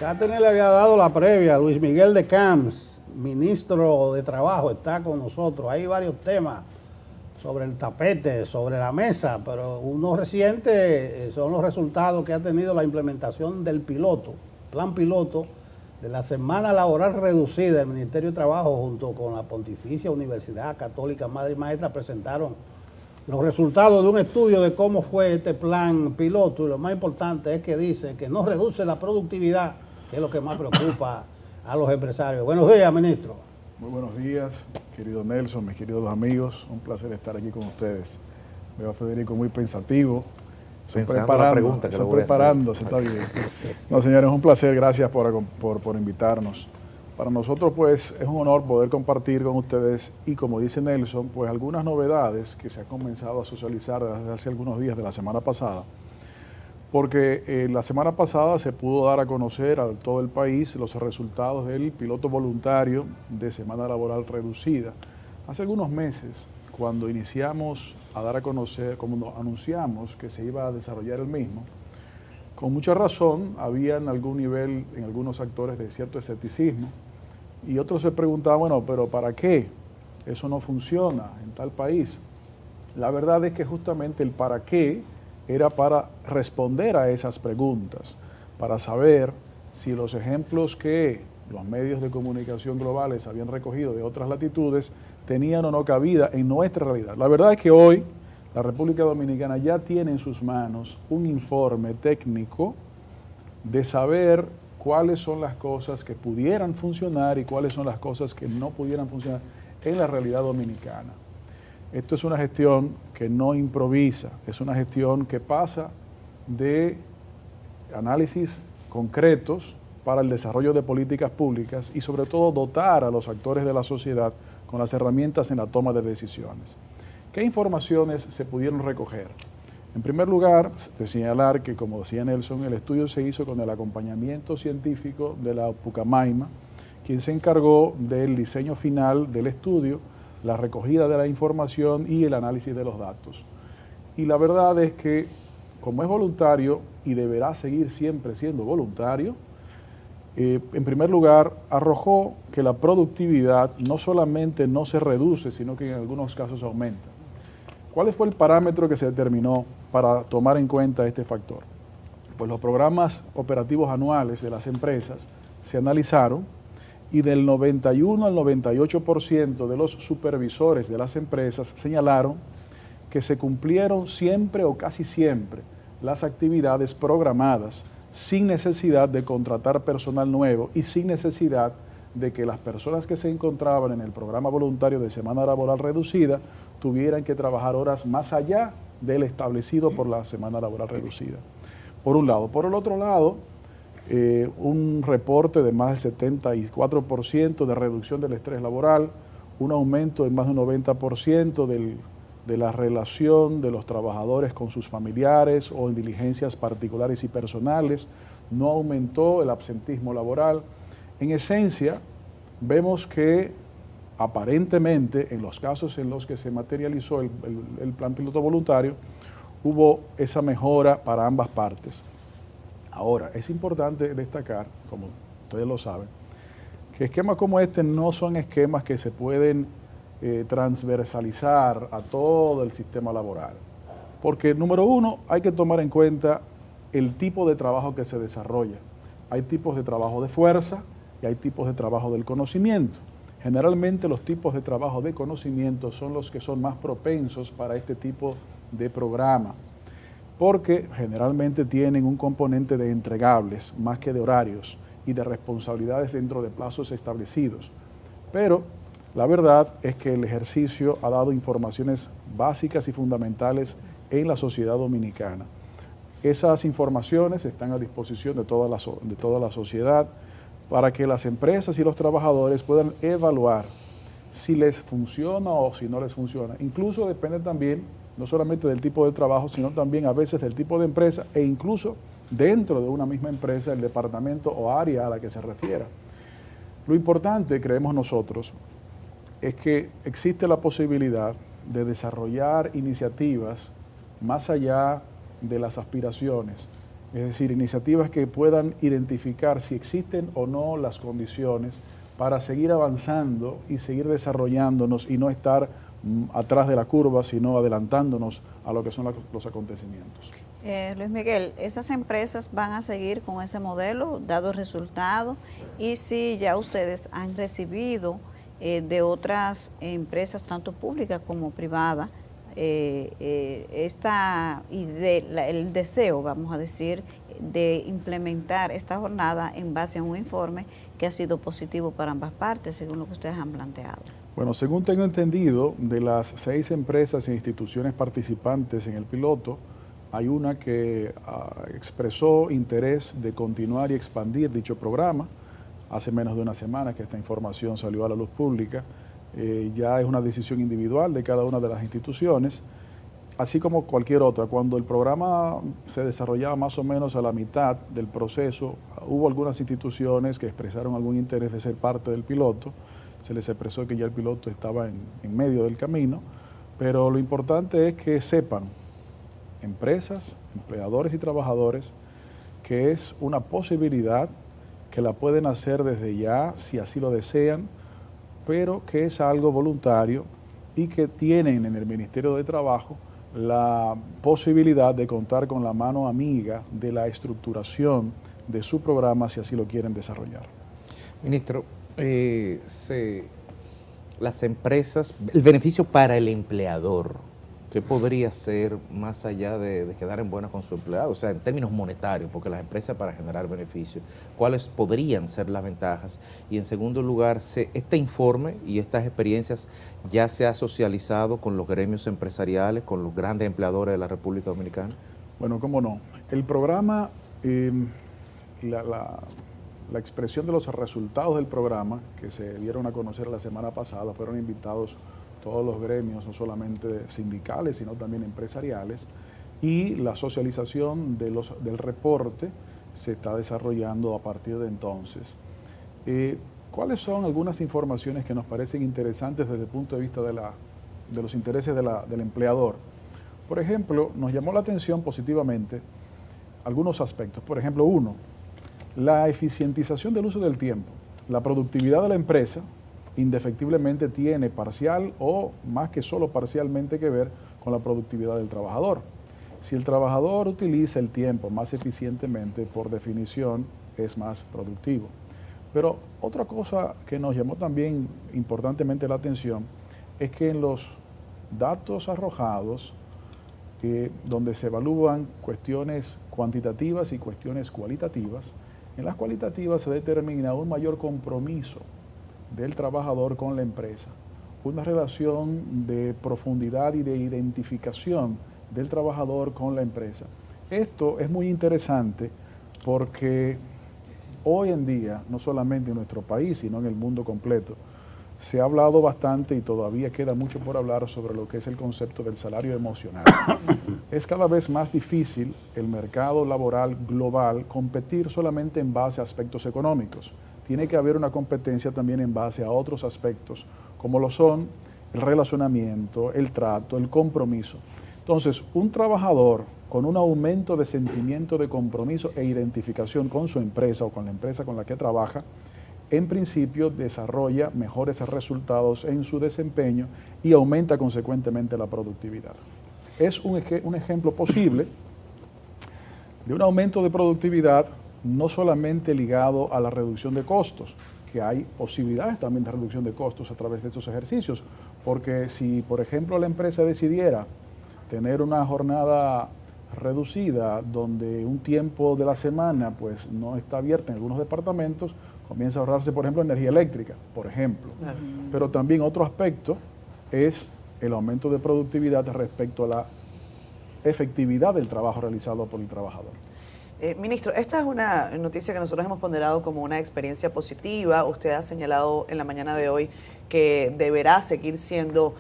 Catherine le había dado la previa. Luis Miguel de Camps, ministro de Trabajo, está con nosotros. Hay varios temas sobre el tapete, sobre la mesa, pero uno reciente son los resultados que ha tenido la implementación del plan piloto de la semana laboral reducida. El Ministerio de Trabajo junto con la Pontificia Universidad Católica Madre y Maestra presentaron los resultados de un estudio de cómo fue este plan piloto, y lo más importante es que dice que no reduce la productividad, que es lo que más preocupa a los empresarios. Buenos días, ministro. Muy buenos días, querido Nelson, mis queridos amigos. Un placer estar aquí con ustedes. Veo a Federico muy pensativo. Preparándose, está bien. No, señores, es un placer. Gracias por invitarnos. Para nosotros, pues, es un honor poder compartir con ustedes y, como dice Nelson, pues algunas novedades que se han comenzado a socializar desde hace algunos días de la semana pasada. Porque la semana pasada se pudo dar a conocer a todo el país los resultados del piloto voluntario de semana laboral reducida. Hace algunos meses, cuando iniciamos a dar a conocer, como anunciamos que se iba a desarrollar el mismo, con mucha razón había en algún nivel, en algunos actores, de cierto escepticismo, y otros se preguntaban, bueno, pero ¿para qué? Eso no funciona en tal país. La verdad es que justamente el para qué era para responder a esas preguntas, para saber si los ejemplos que los medios de comunicación globales habían recogido de otras latitudes tenían o no cabida en nuestra realidad. La verdad es que hoy la República Dominicana ya tiene en sus manos un informe técnico de saber cuáles son las cosas que pudieran funcionar y cuáles son las cosas que no pudieran funcionar en la realidad dominicana. Esto es una gestión que no improvisa, es una gestión que pasa de análisis concretos para el desarrollo de políticas públicas y sobre todo dotar a los actores de la sociedad con las herramientas en la toma de decisiones. ¿Qué informaciones se pudieron recoger? En primer lugar, de señalar que, como decía Nelson, el estudio se hizo con el acompañamiento científico de la Pucamaima, quien se encargó del diseño final del estudio, la recogida de la información y el análisis de los datos. Y la verdad es que, como es voluntario y deberá seguir siempre siendo voluntario, en primer lugar, arrojó que la productividad no solamente no se reduce, sino que en algunos casos aumenta. ¿Cuál fue el parámetro que se determinó para tomar en cuenta este factor? Pues los programas operativos anuales de las empresas se analizaron y del 91 al 98% de los supervisores de las empresas señalaron que se cumplieron siempre o casi siempre las actividades programadas sin necesidad de contratar personal nuevo y sin necesidad de que las personas que se encontraban en el programa voluntario de semana laboral reducida tuvieran que trabajar horas más allá del establecido por la semana laboral reducida. Por un lado. Por el otro lado, un reporte de más del 74% de reducción del estrés laboral, un aumento de más del 90% de la relación de los trabajadores con sus familiares o en diligencias particulares y personales, no aumentó el absentismo laboral. En esencia, vemos que aparentemente en los casos en los que se materializó el plan piloto voluntario, hubo esa mejora para ambas partes. Ahora, es importante destacar, como ustedes lo saben, que esquemas como este no son esquemas que se pueden transversalizar a todo el sistema laboral. Porque, número uno, hay que tomar en cuenta el tipo de trabajo que se desarrolla. Hay tipos de trabajo de fuerza y hay tipos de trabajo del conocimiento. Generalmente los tipos de trabajo de conocimiento son los que son más propensos para este tipo de programa, porque generalmente tienen un componente de entregables más que de horarios y de responsabilidades dentro de plazos establecidos. Pero la verdad es que el ejercicio ha dado informaciones básicas y fundamentales en la sociedad dominicana. Esas informaciones están a disposición de toda la sociedad para que las empresas y los trabajadores puedan evaluar si les funciona o si no les funciona. Incluso depende también, no solamente del tipo de trabajo, sino también a veces del tipo de empresa e incluso dentro de una misma empresa, el departamento o área a la que se refiera. Lo importante, creemos nosotros, es que existe la posibilidad de desarrollar iniciativas más allá de las aspiraciones Es decir, iniciativas que puedan identificar si existen o no las condiciones para seguir avanzando y seguir desarrollándonos y no estar atrás de la curva, sino adelantándonos a lo que son los acontecimientos. Luis Miguel, ¿esas empresas van a seguir con ese modelo, dado el resultado? Y si ya ustedes han recibido de otras empresas, tanto públicas como privadas, el deseo, vamos a decir, de implementar esta jornada en base a un informe que ha sido positivo para ambas partes, según lo que ustedes han planteado. Bueno, según tengo entendido, de las 6 empresas e instituciones participantes en el piloto, hay una que expresó interés de continuar y expandir dicho programa. Hace menos de una semana que esta información salió a la luz pública. Ya es una decisión individual de cada una de las instituciones, así como cualquier otra. Cuando el programa se desarrollaba más o menos a la mitad del proceso, hubo algunas instituciones que expresaron algún interés de ser parte del piloto. Se les expresó que ya el piloto estaba en medio del camino, pero lo importante es que sepan, empresas, empleadores y trabajadores, que es una posibilidad que la pueden hacer desde ya, si así lo desean, pero que es algo voluntario y que tienen en el Ministerio de Trabajo la posibilidad de contar con la mano amiga de la estructuración de su programa si así lo quieren desarrollar. Ministro, las empresas, el beneficio para el empleador, ¿qué podría ser más allá de quedar en buena con su empleado? O sea, en términos monetarios, porque las empresas para generar beneficios, ¿cuáles podrían ser las ventajas? Y en segundo lugar, este informe y estas experiencias ya se ha socializado con los gremios empresariales, con los grandes empleadores de la República Dominicana. Bueno, cómo no. El programa, la expresión de los resultados del programa, que se dieron a conocer la semana pasada, fueron invitados todos los gremios, no solamente sindicales, sino también empresariales, y la socialización del reporte se está desarrollando a partir de entonces. ¿Cuáles son algunas informaciones que nos parecen interesantes desde el punto de vista de los intereses del empleador? Por ejemplo, nos llamó la atención positivamente algunos aspectos. Por ejemplo, uno, la eficientización del uso del tiempo. La productividad de la empresa indefectiblemente tiene parcial o más que solo parcialmente que ver con la productividad del trabajador. Si el trabajador utiliza el tiempo más eficientemente, por definición, es más productivo. Pero otra cosa que nos llamó también importantemente la atención es que en los datos arrojados, donde se evalúan cuestiones cuantitativas y cuestiones cualitativas, en las cualitativas se determina un mayor compromiso del trabajador con la empresa, una relación de profundidad y de identificación del trabajador con la empresa. Esto es muy interesante porque hoy en día, no solamente en nuestro país, sino en el mundo completo, se ha hablado bastante y todavía queda mucho por hablar sobre lo que es el concepto del salario emocional. Es cada vez más difícil el mercado laboral global competir solamente en base a aspectos económicos. Tiene que haber una competencia también en base a otros aspectos, como lo son el relacionamiento, el trato, el compromiso. Entonces, un trabajador con un aumento de sentimiento de compromiso e identificación con su empresa o con la empresa con la que trabaja, en principio desarrolla mejores resultados en su desempeño y aumenta consecuentemente la productividad. Es un ejemplo posible de un aumento de productividad no solamente ligado a la reducción de costos, que hay posibilidades también de reducción de costos a través de estos ejercicios, porque si, por ejemplo, la empresa decidiera tener una jornada reducida donde un tiempo de la semana pues no está abierta en algunos departamentos, comienza a ahorrarse, por ejemplo, energía eléctrica, por ejemplo. Pero también otro aspecto es el aumento de productividad respecto a la efectividad del trabajo realizado por el trabajador. Ministro, esta es una noticia que nosotros hemos ponderado como una experiencia positiva. Usted ha señalado en la mañana de hoy que deberá seguir siendo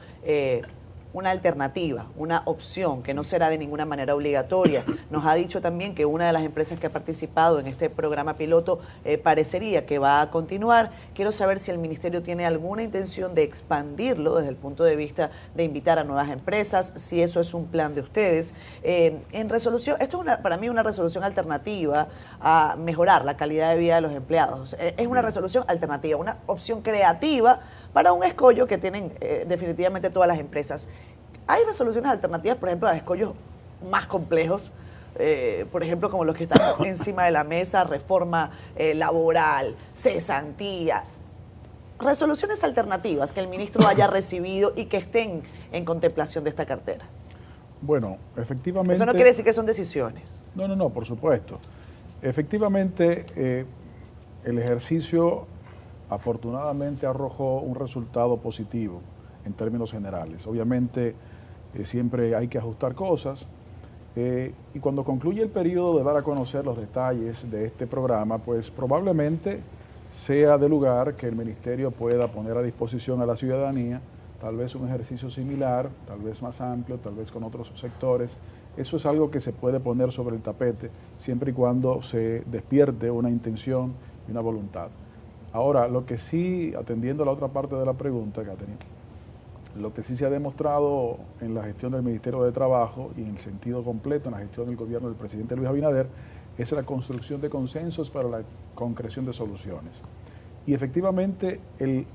una alternativa, una opción que no será de ninguna manera obligatoria. Nos ha dicho también que una de las empresas que ha participado en este programa piloto parecería que va a continuar. Quiero saber si el Ministerio tiene alguna intención de expandirlo desde el punto de vista de invitar a nuevas empresas, si eso es un plan de ustedes. En resolución, esto es para mí una resolución alternativa a mejorar la calidad de vida de los empleados. Es una resolución alternativa, una opción creativa para un escollo que tienen definitivamente todas las empresas. Hay resoluciones alternativas, por ejemplo, a escollos más complejos, por ejemplo, como los que están encima de la mesa, reforma laboral, cesantía. Resoluciones alternativas que el ministro haya recibido y que estén en contemplación de esta cartera. Bueno, efectivamente... Eso no quiere decir que son decisiones. No, por supuesto. Efectivamente, el ejercicio afortunadamente arrojó un resultado positivo en términos generales. Obviamente siempre hay que ajustar cosas y cuando concluye el periodo de dar a conocer los detalles de este programa, pues probablemente sea de lugar que el Ministerio pueda poner a disposición a la ciudadanía tal vez un ejercicio similar, tal vez más amplio, tal vez con otros sectores. Eso es algo que se puede poner sobre el tapete siempre y cuando se despierte una intención y una voluntad. Ahora, lo que sí, atendiendo a la otra parte de la pregunta, Catherine, lo que sí se ha demostrado en la gestión del Ministerio de Trabajo y en el sentido completo en la gestión del gobierno del presidente Luis Abinader es la construcción de consensos para la concreción de soluciones. Y efectivamente el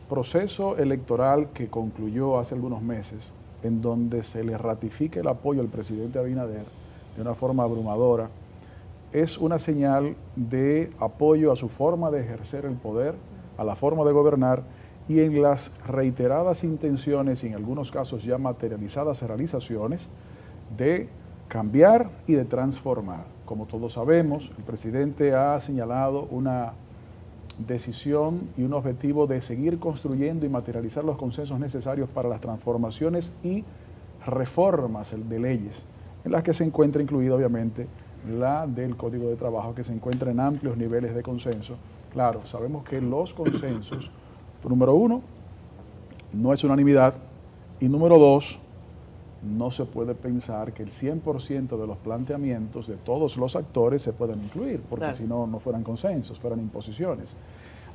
proceso electoral que concluyó hace algunos meses, en donde se le ratifica el apoyo al presidente Abinader de una forma abrumadora, es una señal de apoyo a su forma de ejercer el poder, a la forma de gobernar y en las reiteradas intenciones y en algunos casos ya materializadas realizaciones de cambiar y de transformar. Como todos sabemos, el presidente ha señalado una decisión y un objetivo de seguir construyendo y materializar los consensos necesarios para las transformaciones y reformas de leyes, en las que se encuentra incluida obviamente la del Código de Trabajo, que se encuentra en amplios niveles de consenso. Claro, sabemos que los consensos, número uno, no es unanimidad, y número dos, no se puede pensar que el 100% de los planteamientos de todos los actores se puedan incluir, porque claro, si no, no fueran consensos, fueran imposiciones.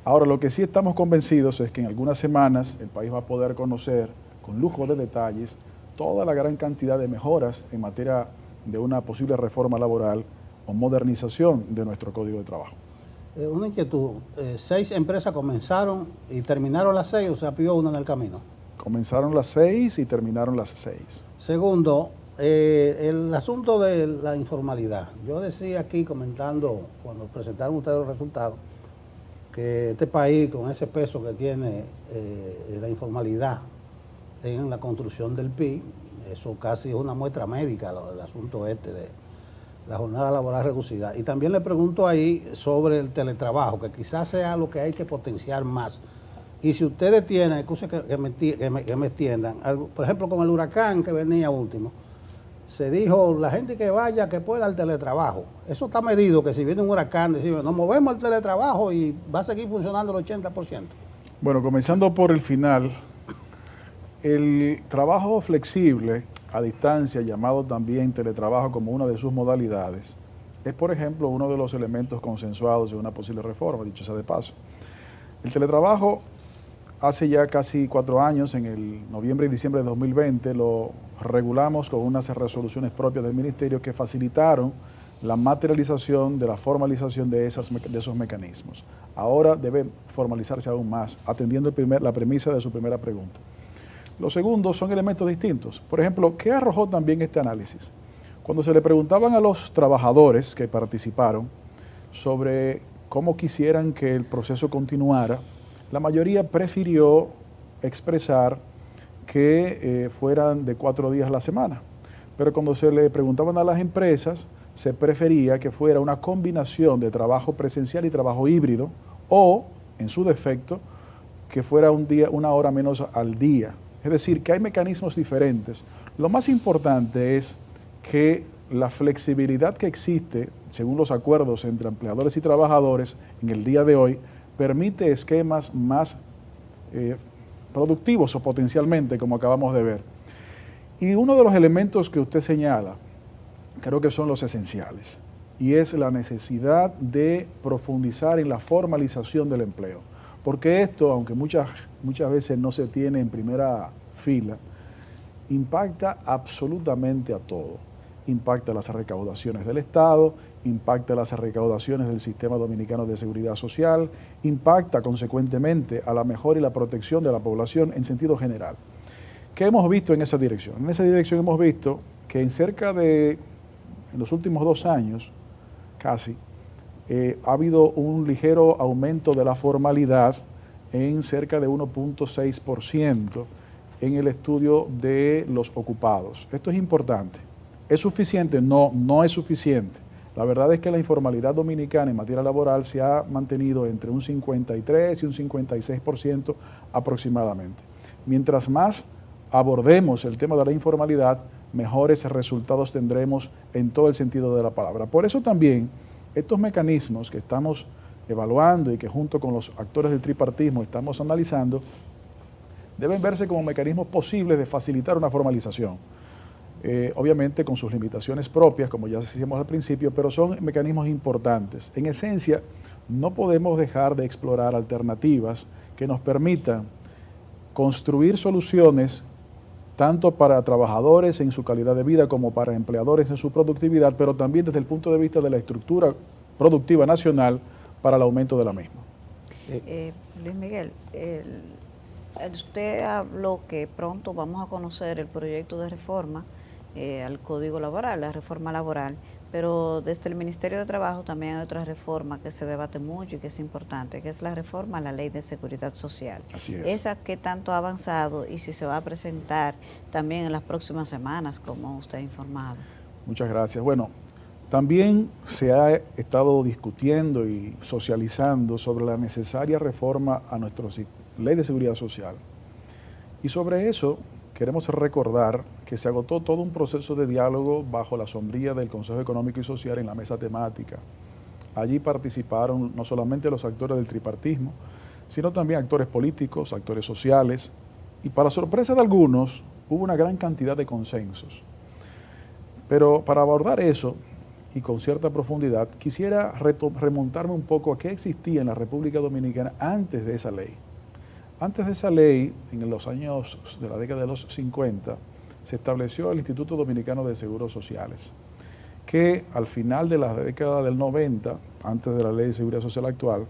Ahora, lo que sí estamos convencidos es que en algunas semanas el país va a poder conocer con lujo de detalles toda la gran cantidad de mejoras en materia de una posible reforma laboral o modernización de nuestro Código de Trabajo. Una inquietud, 6 empresas comenzaron y terminaron las 6 o se apió una en el camino. Comenzaron las 6 y terminaron las 6. Segundo, el asunto de la informalidad. Yo decía aquí comentando cuando presentaron ustedes los resultados que este país con ese peso que tiene la informalidad en la construcción del PIB, eso casi es una muestra médica, el asunto este de la jornada laboral reducida. Y también le pregunto ahí sobre el teletrabajo, que quizás sea lo que hay que potenciar más. Y si ustedes tienen, excusen que me extiendan, por ejemplo con el huracán que venía último, se dijo la gente que vaya, que pueda al teletrabajo. Eso está medido, que si viene un huracán, decimos, nos movemos al teletrabajo y va a seguir funcionando el 80%. Bueno, comenzando por el final, el trabajo flexible a distancia, llamado también teletrabajo como una de sus modalidades, es, por ejemplo, uno de los elementos consensuados en una posible reforma, dicho sea de paso. El teletrabajo, hace ya casi 4 años, en el noviembre y diciembre de 2020, lo regulamos con unas resoluciones propias del Ministerio que facilitaron la materialización de la formalización de esos mecanismos. Ahora debe formalizarse aún más, atendiendo la premisa de su primera pregunta. Los segundos son elementos distintos. Por ejemplo, ¿qué arrojó también este análisis? Cuando se le preguntaban a los trabajadores que participaron sobre cómo quisieran que el proceso continuara, la mayoría prefirió expresar que fueran de 4 días a la semana. Pero cuando se le preguntaban a las empresas, se prefería que fuera una combinación de trabajo presencial y trabajo híbrido, o, en su defecto, que fuera una hora menos al día. Es decir, que hay mecanismos diferentes. Lo más importante es que la flexibilidad que existe, según los acuerdos entre empleadores y trabajadores en el día de hoy, permite esquemas más productivos o potencialmente, como acabamos de ver. Y uno de los elementos que usted señala, creo que son los esenciales, y es la necesidad de profundizar en la formalización del empleo. Porque esto, aunque muchas veces no se tiene en primera fila, impacta absolutamente a todo. Impacta las recaudaciones del Estado, impacta las recaudaciones del Sistema Dominicano de Seguridad Social, impacta consecuentemente a la mejora y la protección de la población en sentido general. ¿Qué hemos visto en esa dirección? En esa dirección hemos visto que en los últimos 2 años, casi, ha habido un ligero aumento de la formalidad en cerca de 1.6% en el estudio de los ocupados. Esto es importante. ¿Es suficiente? No, no es suficiente. La verdad es que la informalidad dominicana en materia laboral se ha mantenido entre un 53 y un 56% aproximadamente. Mientras más abordemos el tema de la informalidad, mejores resultados tendremos en todo el sentido de la palabra. Por eso también estos mecanismos que estamos evaluando y que junto con los actores del tripartismo estamos analizando, deben verse como mecanismos posibles de facilitar una formalización. Obviamente con sus limitaciones propias, como ya decíamos al principio, pero son mecanismos importantes. En esencia, no podemos dejar de explorar alternativas que nos permitan construir soluciones tanto para trabajadores en su calidad de vida como para empleadores en su productividad, pero también desde el punto de vista de la estructura productiva nacional para el aumento de la misma. Luis Miguel, usted habló que pronto vamos a conocer el proyecto de reforma al Código Laboral, la reforma laboral, pero desde el Ministerio de Trabajo también hay otra reforma que se debate mucho y que es importante, que es la reforma a la Ley de Seguridad Social. Así es. Esa que tanto ha avanzado y si se va a presentar también en las próximas semanas, como usted ha informado. Muchas gracias. Bueno, también se ha estado discutiendo y socializando sobre la necesaria reforma a nuestra Ley de Seguridad Social. Y sobre eso queremos recordar que se agotó todo un proceso de diálogo bajo la sombrilla del Consejo Económico y Social en la mesa temática. Allí participaron no solamente los actores del tripartismo, sino también actores políticos, actores sociales, y para sorpresa de algunos hubo una gran cantidad de consensos. Pero para abordar eso, y con cierta profundidad, quisiera remontarme un poco a qué existía en la República Dominicana antes de esa ley. Antes de esa ley, en los años de la década de los 50, se estableció el Instituto Dominicano de Seguros Sociales, que al final de la década del 90, antes de la Ley de Seguridad Social actual,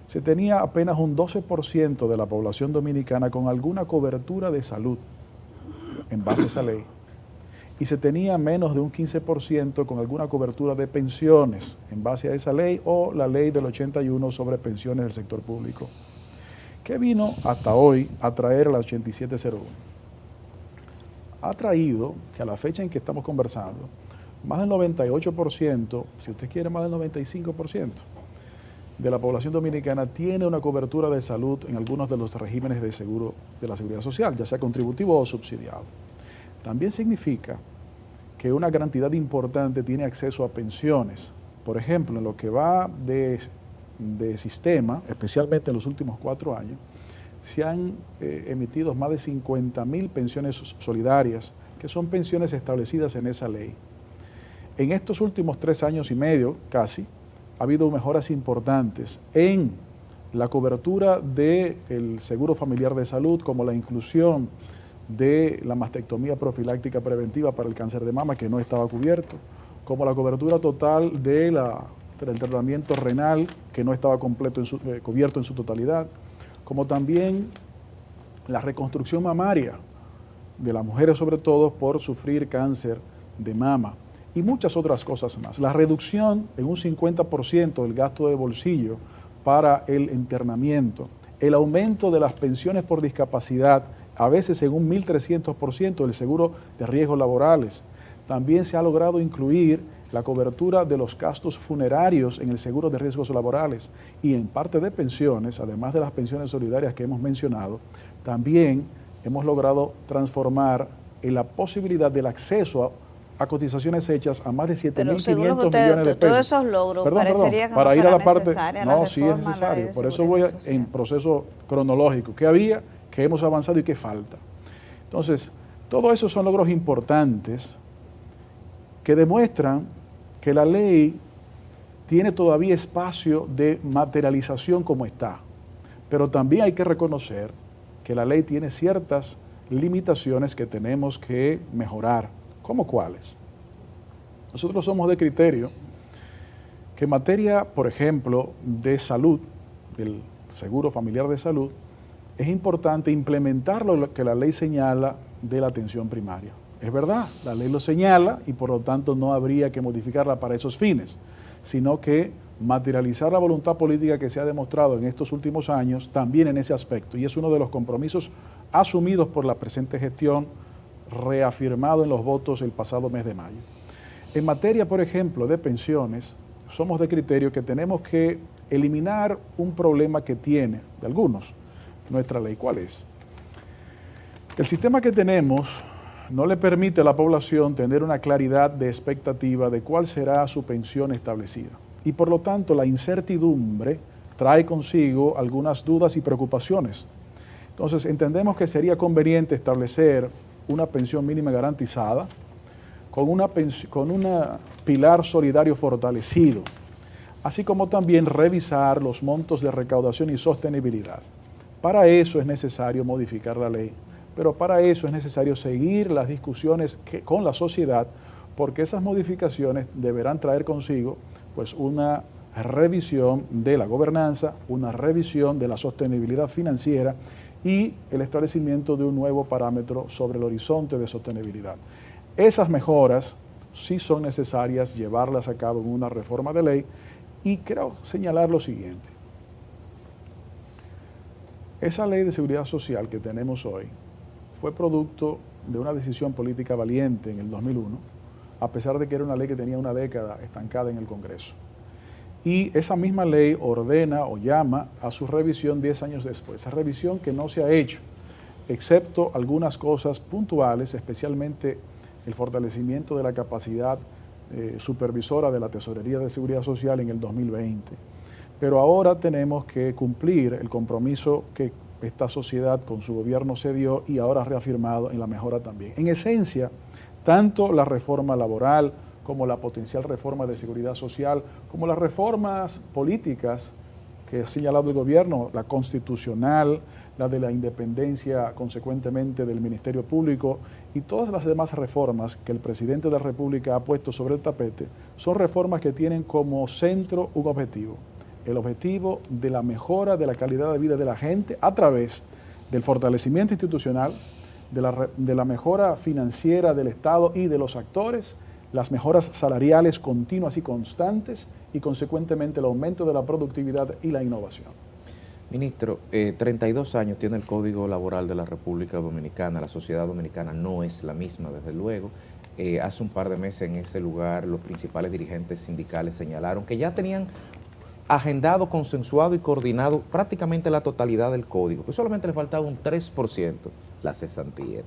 se tenía apenas un 12% de la población dominicana con alguna cobertura de salud en base a esa ley, y se tenía menos de un 15% con alguna cobertura de pensiones en base a esa ley o la ley del 81 sobre pensiones del sector público. ¿Qué vino hasta hoy a traer la 8701? Ha traído que a la fecha en que estamos conversando, más del 98%, si usted quiere más del 95%, de la población dominicana tiene una cobertura de salud en algunos de los regímenes de seguro de la seguridad social, ya sea contributivo o subsidiado. También significa que una cantidad importante tiene acceso a pensiones. Por ejemplo, en lo que va de sistema, especialmente en los últimos 4 años, se han emitido más de 50.000 pensiones solidarias, que son pensiones establecidas en esa ley. En estos últimos 3 años y medio, casi, ha habido mejoras importantes en la cobertura del seguro familiar de salud, como la inclusión de la mastectomía profiláctica preventiva para el cáncer de mama, que no estaba cubierto, como la cobertura total del tratamiento renal, que no estaba cubierto en su totalidad, como también la reconstrucción mamaria de las mujeres, sobre todo por sufrir cáncer de mama, y muchas otras cosas más. La reducción en un 50% del gasto de bolsillo para el internamiento, el aumento de las pensiones por discapacidad, a veces en un 1.300% del seguro de riesgos laborales. También se ha logrado incluir la cobertura de los gastos funerarios en el seguro de riesgos laborales y en parte de pensiones, además de las pensiones solidarias que hemos mencionado, también hemos logrado transformar en la posibilidad del acceso a cotizaciones hechas a más de 7.500 millones de pesos. Todos esos logros parecería que para no ir a la parte, necesaria no, la sí es reforma, necesario. Por eso voy en proceso cronológico. ¿Qué había? ¿Qué hemos avanzado y qué falta? Entonces, Todo eso son logros importantes que demuestran que la ley tiene todavía espacio de materialización como está, pero también hay que reconocer que la ley tiene ciertas limitaciones que tenemos que mejorar. ¿Cómo cuáles? Nosotros somos de criterio que en materia, por ejemplo, de salud, del seguro familiar de salud, es importante implementar lo que la ley señala de la atención primaria. Es verdad, la ley lo señala y por lo tanto no habría que modificarla para esos fines, sino que materializar la voluntad política que se ha demostrado en estos últimos años también en ese aspecto. Y es uno de los compromisos asumidos por la presente gestión, reafirmado en los votos el pasado mes de mayo. En materia, por ejemplo, de pensiones, somos de criterio que tenemos que eliminar un problema que tiene, de algunos, nuestra ley. ¿Cuál es? El sistema que tenemos no le permite a la población tener una claridad de expectativa de cuál será su pensión establecida. Y por lo tanto, la incertidumbre trae consigo algunas dudas y preocupaciones. Entonces, entendemos que sería conveniente establecer una pensión mínima garantizada con una pilar solidario fortalecido, así como también revisar los montos de recaudación y sostenibilidad. Para eso es necesario modificar la ley, pero para eso es necesario seguir las discusiones con la sociedad, porque esas modificaciones deberán traer consigo pues una revisión de la gobernanza, una revisión de la sostenibilidad financiera y el establecimiento de un nuevo parámetro sobre el horizonte de sostenibilidad. Esas mejoras sí son necesarias llevarlas a cabo en una reforma de ley y quiero señalar lo siguiente. Esa ley de seguridad social que tenemos hoy fue producto de una decisión política valiente en el 2001, a pesar de que era una ley que tenía una década estancada en el Congreso. Y esa misma ley ordena o llama a su revisión 10 años después. Esa revisión que no se ha hecho, excepto algunas cosas puntuales, especialmente el fortalecimiento de la capacidad supervisora de la Tesorería de Seguridad Social en el 2020. Pero ahora tenemos que cumplir el compromiso que esta sociedad con su gobierno se dio y ahora reafirmado en la mejora también. En esencia, tanto la reforma laboral como la potencial reforma de seguridad social, como las reformas políticas que ha señalado el gobierno, la constitucional, la de la independencia consecuentemente del Ministerio Público y todas las demás reformas que el presidente de la República ha puesto sobre el tapete, son reformas que tienen como centro un objetivo, el objetivo de la mejora de la calidad de vida de la gente a través del fortalecimiento institucional, de la mejora financiera del Estado y de los actores, las mejoras salariales continuas y constantes y consecuentemente el aumento de la productividad y la innovación. Ministro, 32 años tiene el Código Laboral de la República Dominicana, la sociedad dominicana no es la misma desde luego. Hace un par de meses en ese lugar los principales dirigentes sindicales señalaron que ya tenían agendado, consensuado y coordinado prácticamente la totalidad del código, que solamente le faltaba un 3%, la cesantía.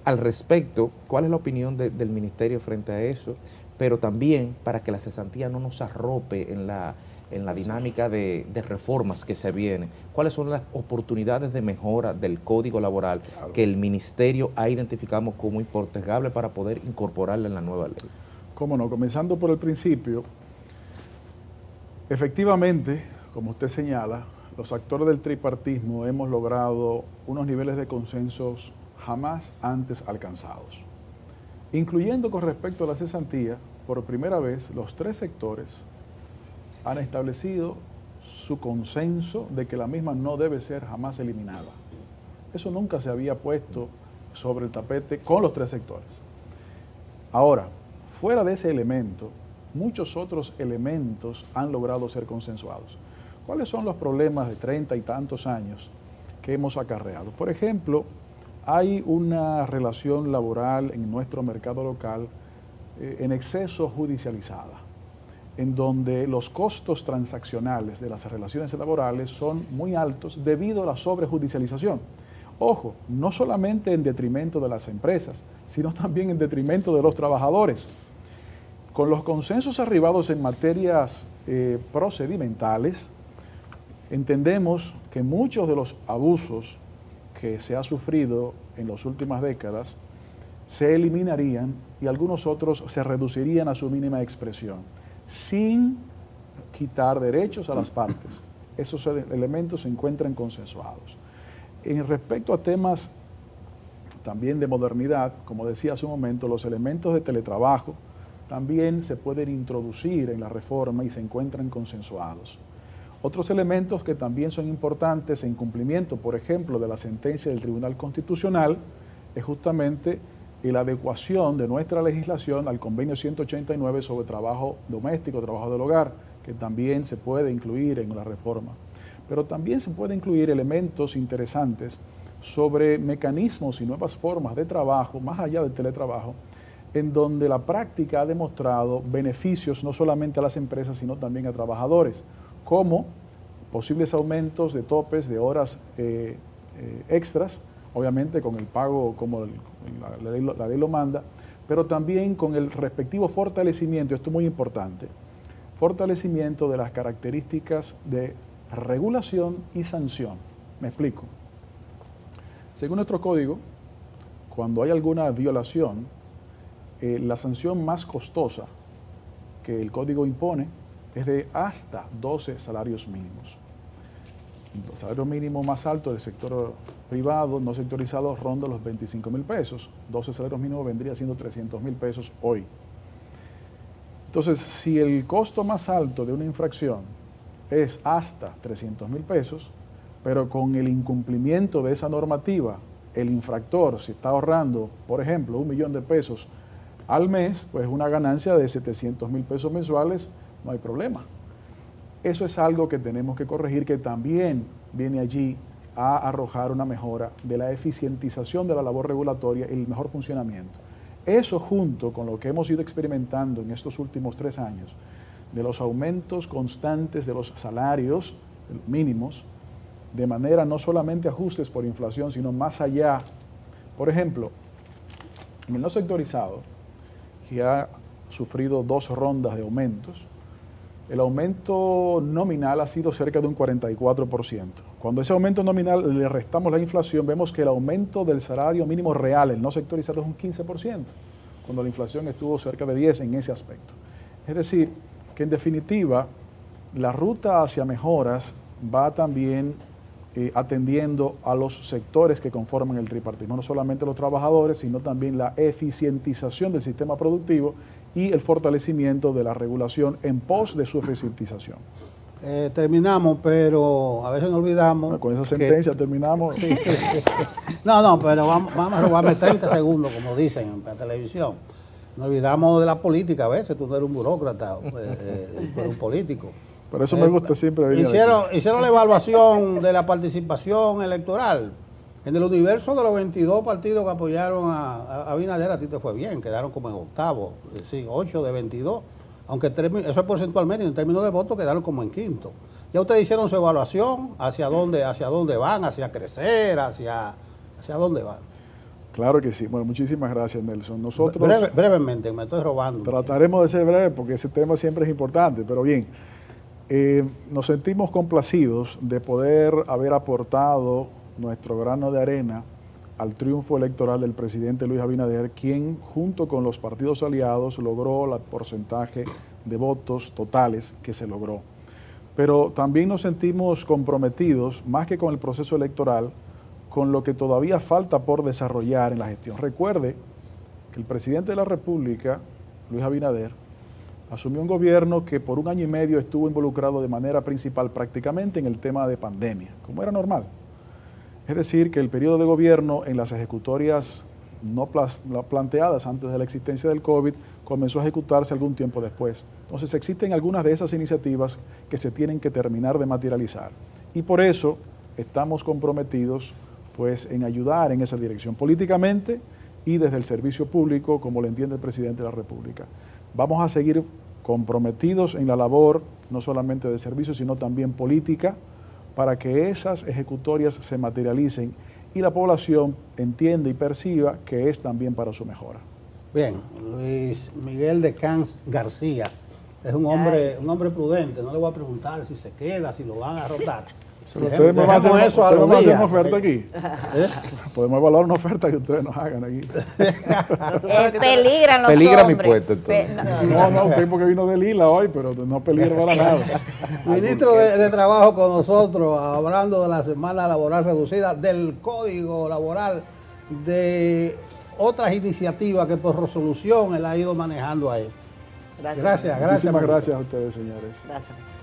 Al respecto, ¿cuál es la opinión del Ministerio frente a eso? Pero también para que la cesantía no nos arrope en la dinámica de reformas que se vienen, ¿cuáles son las oportunidades de mejora del Código Laboral que el Ministerio ha identificado como impostergable para poder incorporarla en la nueva ley? Cómo no, comenzando por el principio, efectivamente, como usted señala, los actores del tripartismo hemos logrado unos niveles de consensos jamás antes alcanzados, incluyendo con respecto a la cesantía. Por primera vez, los tres sectores han establecido su consenso de que la misma no debe ser jamás eliminada. Eso nunca se había puesto sobre el tapete con los tres sectores. Ahora, fuera de ese elemento, muchos otros elementos han logrado ser consensuados. ¿Cuáles son los problemas de 30 y tantos años que hemos acarreado? Por ejemplo, hay una relación laboral en nuestro mercado local en exceso judicializada, en donde los costos transaccionales de las relaciones laborales son muy altos debido a la sobrejudicialización. Ojo, no solamente en detrimento de las empresas, sino también en detrimento de los trabajadores. Con los consensos arribados en materias procedimentales, entendemos que muchos de los abusos que se ha sufrido en las últimas décadas se eliminarían y algunos otros se reducirían a su mínima expresión, sin quitar derechos a las partes. Esos elementos se encuentran consensuados. En respecto a temas también de modernidad, como decía hace un momento, los elementos de teletrabajo también se pueden introducir en la reforma y se encuentran consensuados. Otros elementos que también son importantes en cumplimiento, por ejemplo, de la sentencia del Tribunal Constitucional, es justamente la adecuación de nuestra legislación al convenio 189 sobre trabajo doméstico, trabajo del hogar, que también se puede incluir en la reforma. Pero también se puede incluir elementos interesantes sobre mecanismos y nuevas formas de trabajo, más allá del teletrabajo, en donde la práctica ha demostrado beneficios no solamente a las empresas, sino también a trabajadores, como posibles aumentos de topes de horas extras, obviamente con el pago como la ley lo manda, pero también con el respectivo fortalecimiento, esto es muy importante, fortalecimiento de las características de regulación y sanción. Me explico. Según nuestro código, cuando hay alguna violación, la sanción más costosa que el código impone es de hasta 12 salarios mínimos. El salario mínimo más alto del sector privado, no sectorizado, ronda los 25.000 pesos. 12 salarios mínimos vendría siendo 300.000 pesos hoy. Entonces, si el costo más alto de una infracción es hasta 300.000 pesos, pero con el incumplimiento de esa normativa, el infractor se está ahorrando, por ejemplo, 1 millón de pesos al mes, pues una ganancia de 700.000 pesos mensuales, no hay problema. Eso es algo que tenemos que corregir, que también viene allí a arrojar una mejora de la eficientización de la labor regulatoria y el mejor funcionamiento. Eso junto con lo que hemos ido experimentando en estos últimos 3 años, de los aumentos constantes de los salarios mínimos, de manera no solamente ajustes por inflación, sino más allá. Por ejemplo, en el no sectorizado, que ha sufrido 2 rondas de aumentos, el aumento nominal ha sido cerca de un 44%. Cuando ese aumento nominal le restamos la inflación, vemos que el aumento del salario mínimo real, el no sectorizado, es un 15%, cuando la inflación estuvo cerca de 10% en ese aspecto. Es decir, que en definitiva, la ruta hacia mejoras va también atendiendo a los sectores que conforman el tripartismo, no solamente los trabajadores, sino también la eficientización del sistema productivo y el fortalecimiento de la regulación en pos de su eficientización. Terminamos, pero a veces nos olvidamos. Bueno, con esa sentencia terminamos. Sí. No, pero vamos a robarme 30 segundos, como dicen en la televisión. Nos olvidamos de la política a veces, tú no eres un burócrata, tú eres un político. Por eso me gusta siempre venir hicieron la evaluación de la participación electoral. En el universo de los 22 partidos que apoyaron a Abinader, a ti te fue bien, quedaron como en octavo, sí, 8 de 22, aunque eso es porcentualmente, en términos de votos quedaron como en quinto. Ya ustedes hicieron su evaluación, hacia dónde van, hacia crecer, hacia dónde van. Claro que sí. Bueno, muchísimas gracias, Nelson. Nosotros brevemente, me estoy robando. Trataremos de ser breves porque ese tema siempre es importante, pero bien. Nos sentimos complacidos de poder haber aportado nuestro grano de arena al triunfo electoral del presidente Luis Abinader, quien junto con los partidos aliados logró el porcentaje de votos totales que se logró. Pero también nos sentimos comprometidos, más que con el proceso electoral, con lo que todavía falta por desarrollar en la gestión. Recuerde que el presidente de la República, Luis Abinader, asumió un gobierno que por 1 año y medio estuvo involucrado de manera principal prácticamente en el tema de pandemia, como era normal. Es decir, que el periodo de gobierno en las ejecutorias no planteadas antes de la existencia del COVID comenzó a ejecutarse algún tiempo después. Entonces existen algunas de esas iniciativas que se tienen que terminar de materializar. Y por eso estamos comprometidos pues, en ayudar en esa dirección políticamente y desde el servicio público, como lo entiende el presidente de la República. Vamos a seguir comprometidos en la labor, no solamente de servicio, sino también política, para que esas ejecutorias se materialicen y la población entienda y perciba que es también para su mejora. Bien, Luis Miguel de Camps García es un hombre prudente, no le voy a preguntar si se queda, si lo van a rotar, Ustedes me van a hacer Dejemos eso ustedes me van a hacer una algún oferta día. aquí. Podemos evaluar una oferta que ustedes nos hagan aquí. Peligran los Peligra mi hombres. puesto, entonces. No, un tipo que vino de Lila hoy, pero no peligra para nada. Ministro de Trabajo con nosotros, hablando de la semana laboral reducida, del código laboral, de otras iniciativas que por resolución él ha ido manejando ahí. Gracias. Gracias. Muchísimas ministro. gracias a ustedes, señores. Gracias.